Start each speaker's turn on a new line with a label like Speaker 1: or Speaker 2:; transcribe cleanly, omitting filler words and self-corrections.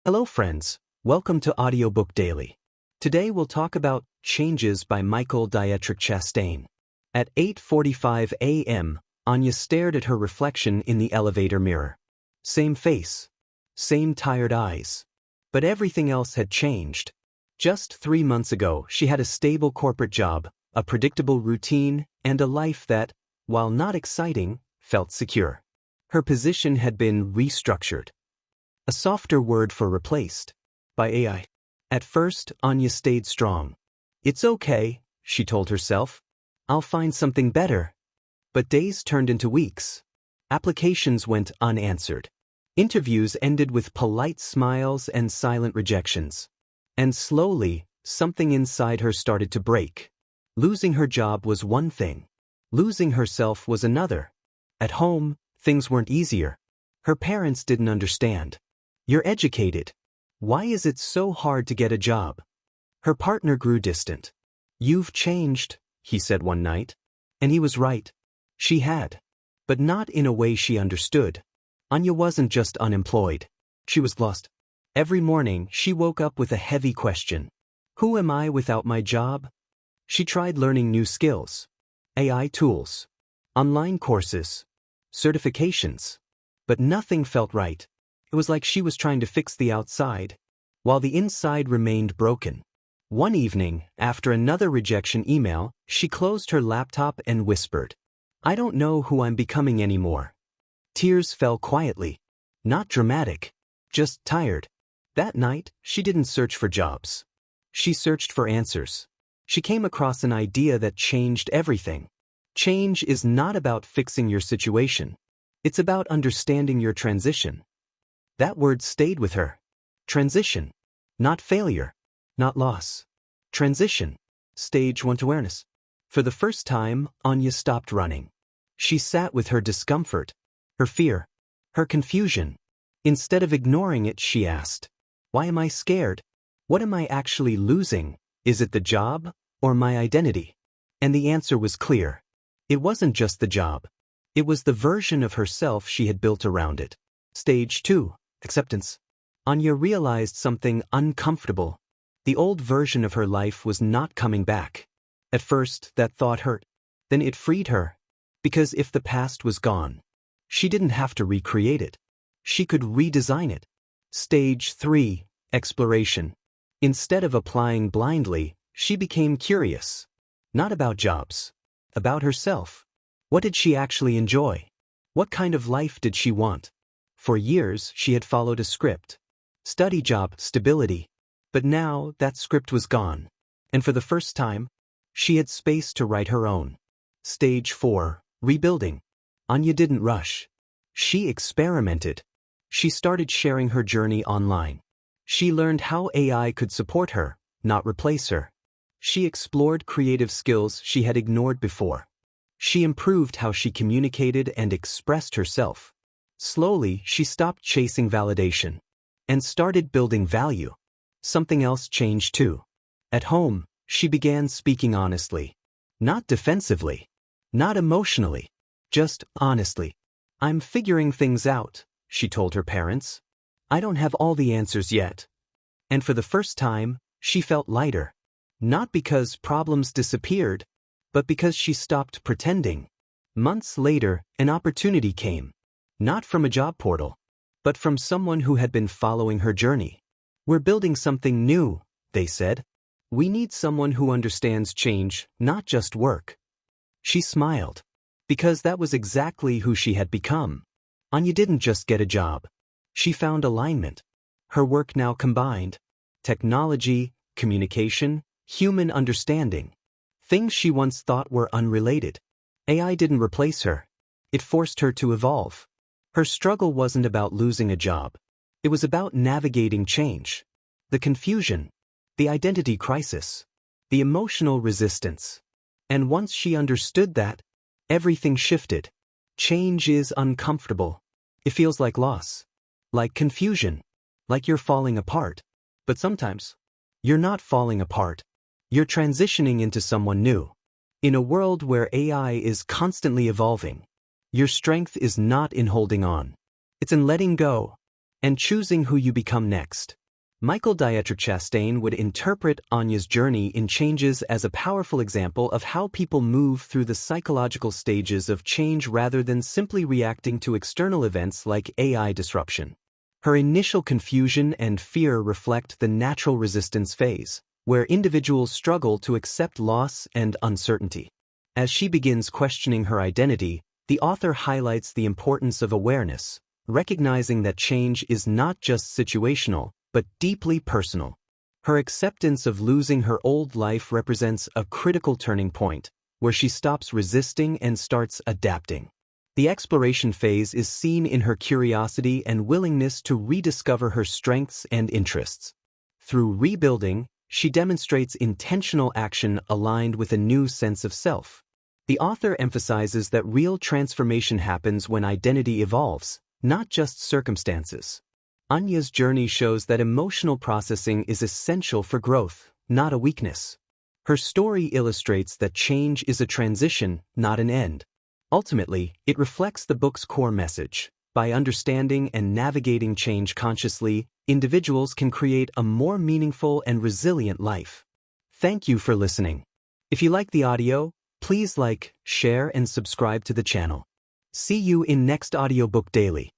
Speaker 1: Hello friends, welcome to Audiobook Daily. Today we'll talk about Changes by Diettrich-Chastain. At 8:45 a.m., Anya stared at her reflection in the elevator mirror. Same face, same tired eyes. But everything else had changed. Just 3 months ago, she had a stable corporate job, a predictable routine, and a life that, while not exciting, felt secure. Her position had been restructured. A softer word for replaced. By AI. At first, Anya stayed strong. It's okay, she told herself. I'll find something better. But days turned into weeks. Applications went unanswered. Interviews ended with polite smiles and silent rejections. And slowly, something inside her started to break. Losing her job was one thing. Losing herself was another. At home, things weren't easier. Her parents didn't understand. You're educated. Why is it so hard to get a job? Her partner grew distant. You've changed, he said one night. And he was right. She had. But not in a way she understood. Anya wasn't just unemployed. She was lost. Every morning, she woke up with a heavy question. Who am I without my job? She tried learning new skills. AI tools. Online courses. Certifications. But nothing felt right. It was like she was trying to fix the outside, while the inside remained broken. One evening, after another rejection email, she closed her laptop and whispered, I don't know who I'm becoming anymore. Tears fell quietly. Not dramatic, just tired. That night, she didn't search for jobs. She searched for answers. She came across an idea that changed everything. Change is not about fixing your situation. It's about understanding your transition. That word stayed with her. Transition. Not failure. Not loss. Transition. Stage 1 awareness. For the first time, Anya stopped running. She sat with her discomfort, her fear, her confusion. Instead of ignoring it, she asked, why am I scared? What am I actually losing? Is it the job or my identity? And the answer was clear. It wasn't just the job. It was the version of herself she had built around it. Stage 2. Acceptance. Anya realized something uncomfortable. The old version of her life was not coming back. At first, that thought hurt. Then it freed her. Because if the past was gone, she didn't have to recreate it. She could redesign it. Stage 3. Exploration. Instead of applying blindly, she became curious. Not about jobs. About herself. What did she actually enjoy? What kind of life did she want? For years, she had followed a script. Study job, stability. But now, that script was gone. And for the first time, she had space to write her own. Stage 4. Rebuilding. Anya didn't rush. She experimented. She started sharing her journey online. She learned how AI could support her, not replace her. She explored creative skills she had ignored before. She improved how she communicated and expressed herself. Slowly, she stopped chasing validation and started building value. Something else changed too. At home, she began speaking honestly. Not defensively. Not emotionally. Just honestly. I'm figuring things out, she told her parents. I don't have all the answers yet. And for the first time, she felt lighter. Not because problems disappeared, but because she stopped pretending. Months later, an opportunity came. Not from a job portal, but from someone who had been following her journey. We're building something new, they said. We need someone who understands change, not just work. She smiled, because that was exactly who she had become. Anya didn't just get a job. She found alignment. Her work now combined technology, communication, human understanding. Things she once thought were unrelated. AI didn't replace her. It forced her to evolve. Her struggle wasn't about losing a job. It was about navigating change. The confusion, the identity crisis, the emotional resistance. And once she understood that, everything shifted. Change is uncomfortable. It feels like loss, like confusion, like you're falling apart. But sometimes, you're not falling apart. You're transitioning into someone new. In a world where AI is constantly evolving, your strength is not in holding on. It's in letting go. and choosing who you become next. Michael Diettrich-Chastain would interpret Anya's journey in changes as a powerful example of how people move through the psychological stages of change rather than simply reacting to external events like AI disruption. Her initial confusion and fear reflect the natural resistance phase, where individuals struggle to accept loss and uncertainty. As she begins questioning her identity, the author highlights the importance of awareness, recognizing that change is not just situational, but deeply personal. Her acceptance of losing her old life represents a critical turning point, where she stops resisting and starts adapting. The exploration phase is seen in her curiosity and willingness to rediscover her strengths and interests. Through rebuilding, she demonstrates intentional action aligned with a new sense of self. The author emphasizes that real transformation happens when identity evolves, not just circumstances. Anya's journey shows that emotional processing is essential for growth, not a weakness. Her story illustrates that change is a transition, not an end. Ultimately, it reflects the book's core message. By understanding and navigating change consciously, individuals can create a more meaningful and resilient life. Thank you for listening. If you like the audio, please like, share, and subscribe to the channel. See you in next Audiobook Daily.